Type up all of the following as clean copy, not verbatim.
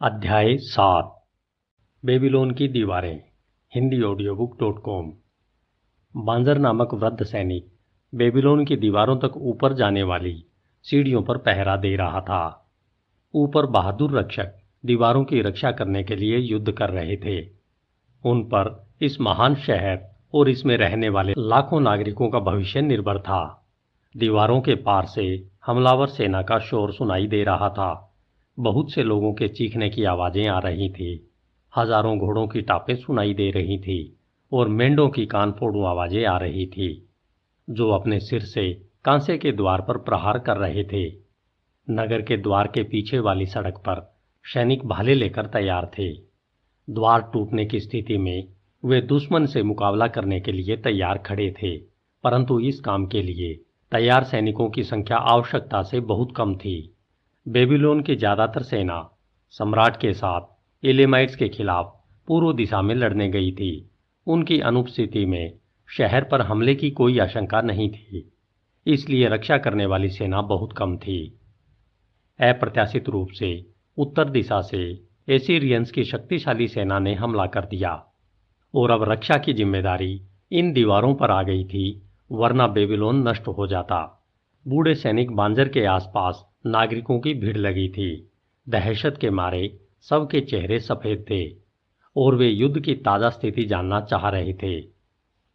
अध्याय 7 बेबीलोन की दीवारें hindi.audiobook.com। बांजर नामक वृद्ध सैनिक बेबीलोन की दीवारों तक ऊपर जाने वाली सीढ़ियों पर पहरा दे रहा था। ऊपर बहादुर रक्षक दीवारों की रक्षा करने के लिए युद्ध कर रहे थे। उन पर इस महान शहर और इसमें रहने वाले लाखों नागरिकों का भविष्य निर्भर था। दीवारों के पार से हमलावर सेना का शोर सुनाई दे रहा था। बहुत से लोगों के चीखने की आवाजें आ रही थी। हजारों घोड़ों की टापें सुनाई दे रही थी और मेंढों की कान फोड़ू आवाजें आ रही थी, जो अपने सिर से कांसे के द्वार पर प्रहार कर रहे थे। नगर के द्वार के पीछे वाली सड़क पर सैनिक भाले लेकर तैयार थे। द्वार टूटने की स्थिति में वे दुश्मन से मुकाबला करने के लिए तैयार खड़े थे, परंतु इस काम के लिए तैयार सैनिकों की संख्या आवश्यकता से बहुत कम थी। बेबीलोन की ज्यादातर सेना सम्राट के साथ एलेमाइट्स के खिलाफ पूर्व दिशा में लड़ने गई थी। उनकी अनुपस्थिति में शहर पर हमले की कोई आशंका नहीं थी, इसलिए रक्षा करने वाली सेना बहुत कम थी। अप्रत्याशित रूप से उत्तर दिशा से एसीरियंस की शक्तिशाली सेना ने हमला कर दिया और अब रक्षा की जिम्मेदारी इन दीवारों पर आ गई थी, वरना बेबीलोन नष्ट हो जाता। बूढ़े सैनिक बांजर के आसपास नागरिकों की भीड़ लगी थी। दहशत के मारे सबके चेहरे सफेद थे और वे युद्ध की ताजा स्थिति जानना चाह रहे थे।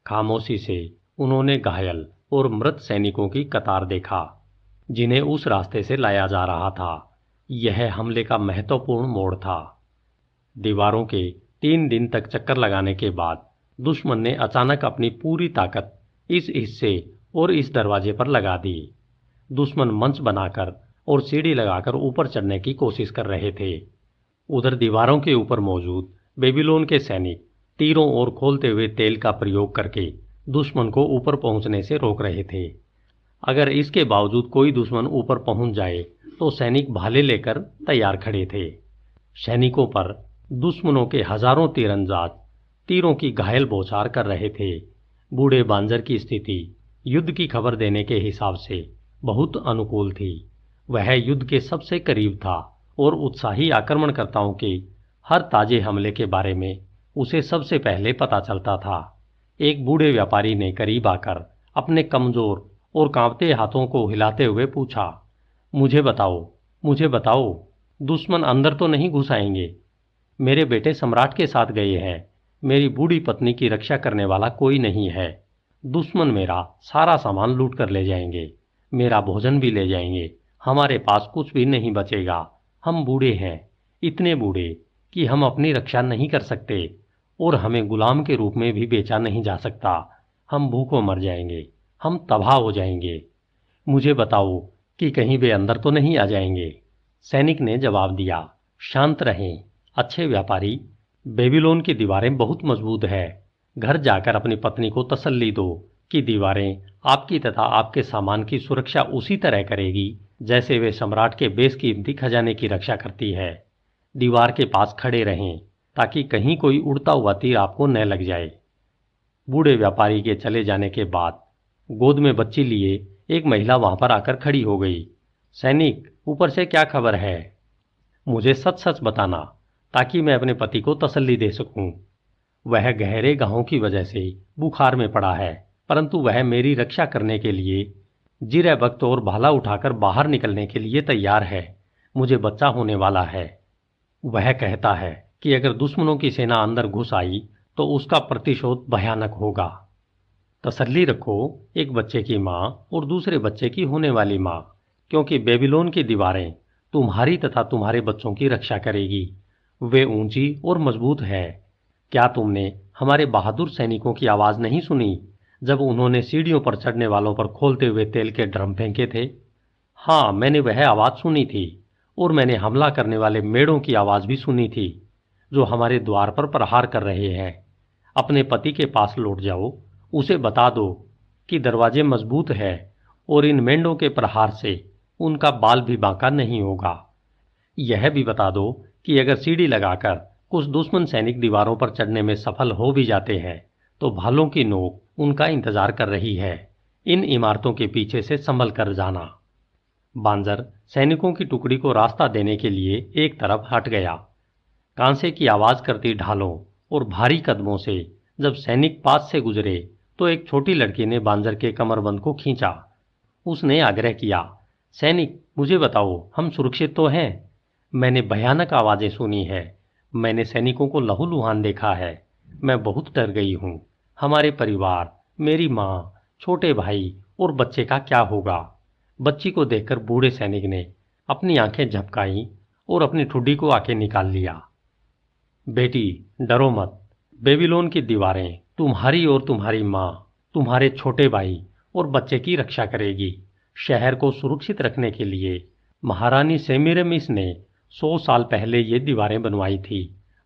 खामोशी से उन्होंने घायल और मृत सैनिकों की कतार देखा, जिन्हें उस रास्ते से लाया जा रहा था। यह हमले का महत्वपूर्ण मोड़ था। दीवारों के 3 दिन तक चक्कर लगाने के बाद दुश्मन ने अचानक अपनी पूरी ताकत इस हिस्से और इस दरवाजे पर लगा दी। दुश्मन मंच बनाकर और सीढ़ी लगाकर ऊपर चढ़ने की कोशिश कर रहे थे। उधर दीवारों के ऊपर मौजूद बेबीलोन के सैनिक तीरों और खोलते हुए तेल का प्रयोग करके दुश्मन को ऊपर पहुंचने से रोक रहे थे। अगर इसके बावजूद कोई दुश्मन ऊपर पहुंच जाए तो सैनिक भाले लेकर तैयार खड़े थे। सैनिकों पर दुश्मनों के हजारों तीरंदाज तीरों की घायल बौछार कर रहे थे। बूढ़े बांजर की स्थिति युद्ध की खबर देने के हिसाब से बहुत अनुकूल थी। वह युद्ध के सबसे करीब था और उत्साही आक्रमणकर्ताओं के हर ताजे हमले के बारे में उसे सबसे पहले पता चलता था। एक बूढ़े व्यापारी ने करीब आकर अपने कमजोर और कांपते हाथों को हिलाते हुए पूछा, मुझे बताओ, दुश्मन अंदर तो नहीं घुस आएंगे? मेरे बेटे सम्राट के साथ गए हैं। मेरी बूढ़ी पत्नी की रक्षा करने वाला कोई नहीं है। दुश्मन मेरा सारा सामान लूट कर ले जाएंगे, मेरा भोजन भी ले जाएंगे। हमारे पास कुछ भी नहीं बचेगा। हम बूढ़े हैं, इतने बूढ़े कि हम अपनी रक्षा नहीं कर सकते और हमें गुलाम के रूप में भी बेचा नहीं जा सकता। हम भूखों मर जाएंगे, हम तबाह हो जाएंगे। मुझे बताओ कि कहीं वे अंदर तो नहीं आ जाएंगे? सैनिक ने जवाब दिया, शांत रहें अच्छे व्यापारी, बेबीलोन की दीवारें बहुत मजबूत है। घर जाकर अपनी पत्नी को तसल्ली दो कि दीवारें आपकी तथा आपके सामान की सुरक्षा उसी तरह करेगी जैसे वे सम्राट के बेशकीमती खजाने की रक्षा करती है। दीवार के पास खड़े रहें ताकि कहीं कोई उड़ता हुआ तीर आपको न लग जाए। बूढ़े व्यापारी के चले जाने के बाद गोद में बच्ची लिए एक महिला वहां पर आकर खड़ी हो गई। सैनिक, ऊपर से क्या खबर है? मुझे सच सच बताना ताकि मैं अपने पति को तसल्ली दे सकूं। वह गहरे घावों की वजह से बुखार में पड़ा है, परंतु वह मेरी रक्षा करने के लिए जिरे वक्त और भाला उठाकर बाहर निकलने के लिए तैयार है। मुझे बच्चा होने वाला है। वह कहता है कि अगर दुश्मनों की सेना अंदर घुस आई तो उसका प्रतिशोध भयानक होगा। तसल्ली रखो, एक बच्चे की माँ और दूसरे बच्चे की होने वाली माँ, क्योंकि बेबीलोन की दीवारें तुम्हारी तथा तुम्हारे बच्चों की रक्षा करेगी। वे ऊंची और मजबूत है। क्या तुमने हमारे बहादुर सैनिकों की आवाज नहीं सुनी जब उन्होंने सीढ़ियों पर चढ़ने वालों पर खोलते हुए तेल के ड्रम फेंके थे? हाँ, मैंने वह आवाज सुनी थी और मैंने हमला करने वाले मेढ़ों की आवाज भी सुनी थी, जो हमारे द्वार पर प्रहार कर रहे हैं। अपने पति के पास लौट जाओ, उसे बता दो कि दरवाजे मजबूत है और इन मेंढों के प्रहार से उनका बाल भी बांका नहीं होगा। यह भी बता दो कि अगर सीढ़ी लगाकर कुछ दुश्मन सैनिक दीवारों पर चढ़ने में सफल हो भी जाते हैं तो भालों की नोक उनका इंतजार कर रही है। इन इमारतों के पीछे से संभल कर जाना। बांजर सैनिकों की टुकड़ी को रास्ता देने के लिए एक तरफ हट गया। कांसे की आवाज करती ढालों और भारी कदमों से जब सैनिक पास से गुजरे तो एक छोटी लड़की ने बांजर के कमरबंद को खींचा। उसने आग्रह किया, सैनिक, मुझे बताओ, हम सुरक्षित तो हैं? मैंने भयानक आवाजें सुनी है। मैंने सैनिकों को लहूलुहान देखा है। मैं बहुत डर गई हूँ। हमारे परिवार, मेरी माँ, छोटे भाई और बच्चे का क्या होगा? बच्ची को देखकर बूढ़े सैनिक ने अपनी आंखें झपकाईं और अपनी ठुड्डी को आके निकाल लिया। बेटी, डरो मत। बेबीलोन की दीवारें तुम्हारी और तुम्हारी माँ, तुम्हारे छोटे भाई और बच्चे की रक्षा करेगी। शहर को सुरक्षित रखने के लिए महारानी सेमिरेमिस ने 100 साल पहले ये दीवारें बनवाई थी।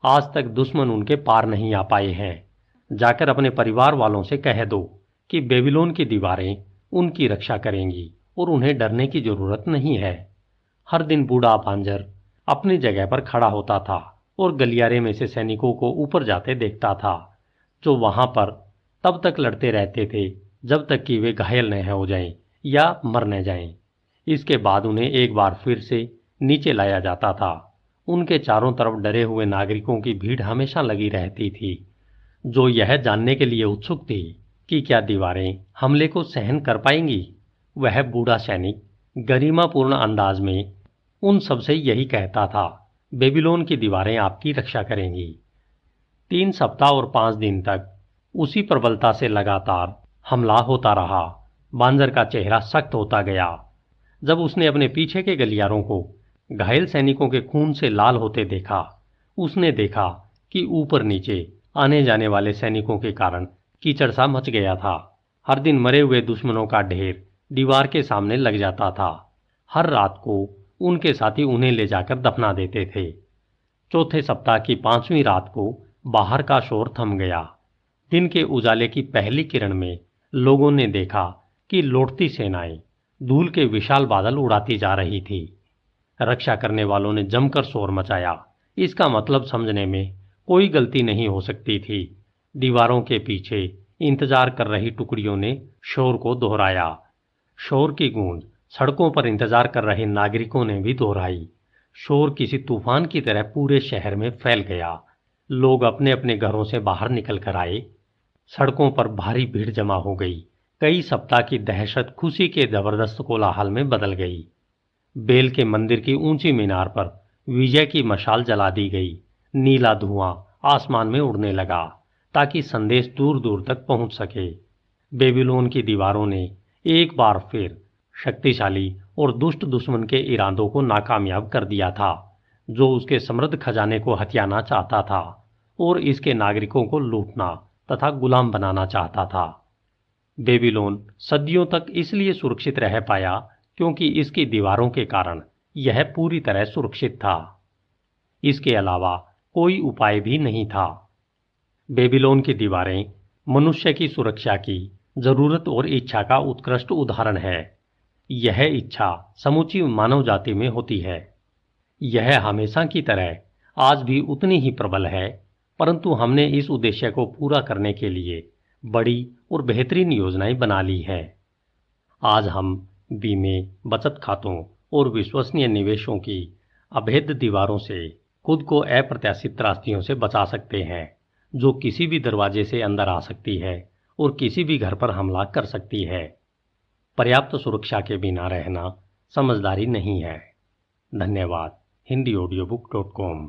आज तक दुश्मन उनके पार नहीं आ पाए हैं। जाकर अपने परिवार वालों से कह दो कि बेबीलोन की दीवारें उनकी रक्षा करेंगी और उन्हें डरने की जरूरत नहीं है। हर दिन बूढ़ा पांजर अपनी जगह पर खड़ा होता था और गलियारे में से सैनिकों को ऊपर जाते देखता था, जो वहां पर तब तक लड़ते रहते थे जब तक कि वे घायल न हो जाएं या मर न जाएं। इसके बाद उन्हें एक बार फिर से नीचे लाया जाता था। उनके चारों तरफ डरे हुए नागरिकों की भीड़ हमेशा लगी रहती थी, जो यह जानने के लिए उत्सुक थी कि क्या दीवारें हमले को सहन कर पाएंगी। वह बूढ़ा सैनिक गरिमापूर्ण अंदाज में उन सबसे यही कहता था, बेबीलोन की दीवारें आपकी रक्षा करेंगी। 3 सप्ताह और 5 दिन तक उसी प्रबलता से लगातार हमला होता रहा। बांजर का चेहरा सख्त होता गया। जब उसने अपने पीछे के गलियारों को घायल सैनिकों के खून से लाल होते देखा, उसने देखा कि ऊपर नीचे आने जाने वाले सैनिकों के कारण कीचड़ सा मच गया था। हर दिन मरे हुए दुश्मनों का ढेर दीवार के सामने लग जाता था। हर रात को उनके साथी उन्हें ले जाकर दफना देते थे। चौथे सप्ताह की 5वीं रात को बाहर का शोर थम गया। दिन के उजाले की पहली किरण में लोगों ने देखा कि लौटती सेनाएं धूल के विशाल बादल उड़ाती जा रही थी। रक्षा करने वालों ने जमकर शोर मचाया। इसका मतलब समझने में कोई गलती नहीं हो सकती थी। दीवारों के पीछे इंतजार कर रही टुकड़ियों ने शोर को दोहराया। शोर की गूंज सड़कों पर इंतजार कर रहे नागरिकों ने भी दोहराई। शोर किसी तूफान की तरह पूरे शहर में फैल गया। लोग अपने अपने घरों से बाहर निकल कर आए। सड़कों पर भारी भीड़ जमा हो गई। कई सप्ताह की दहशत खुशी के जबरदस्त कोलाहल में बदल गई। बेल के मंदिर की ऊंची मीनार पर विजय की मशाल जला दी गई। नीला धुआं आसमान में उड़ने लगा ताकि संदेश दूर दूर तक पहुंच सके। बेबीलोन की दीवारों ने एक बार फिर शक्तिशाली और दुष्ट दुश्मन के इरादों को नाकामयाब कर दिया था, जो उसके समृद्ध खजाने को हथियाना चाहता था और इसके नागरिकों को लूटना तथा गुलाम बनाना चाहता था। बेबीलोन सदियों तक इसलिए सुरक्षित रह पाया क्योंकि इसकी दीवारों के कारण यह पूरी तरह सुरक्षित था। इसके अलावा कोई उपाय भी नहीं था। बेबीलोन की दीवारें मनुष्य की सुरक्षा की जरूरत और इच्छा का उत्कृष्ट उदाहरण है। यह इच्छा समूची मानव जाति में होती है। यह हमेशा की तरह आज भी उतनी ही प्रबल है, परंतु हमने इस उद्देश्य को पूरा करने के लिए बड़ी और बेहतरीन योजनाएं बना ली हैं। आज हम बीमे, बचत खातों और विश्वसनीय निवेशों की अभेद दीवारों से खुद को अप्रत्याशित त्रासदियों से बचा सकते हैं, जो किसी भी दरवाजे से अंदर आ सकती है और किसी भी घर पर हमला कर सकती है। पर्याप्त सुरक्षा के बिना रहना समझदारी नहीं है। धन्यवाद। HindiAudiobook.com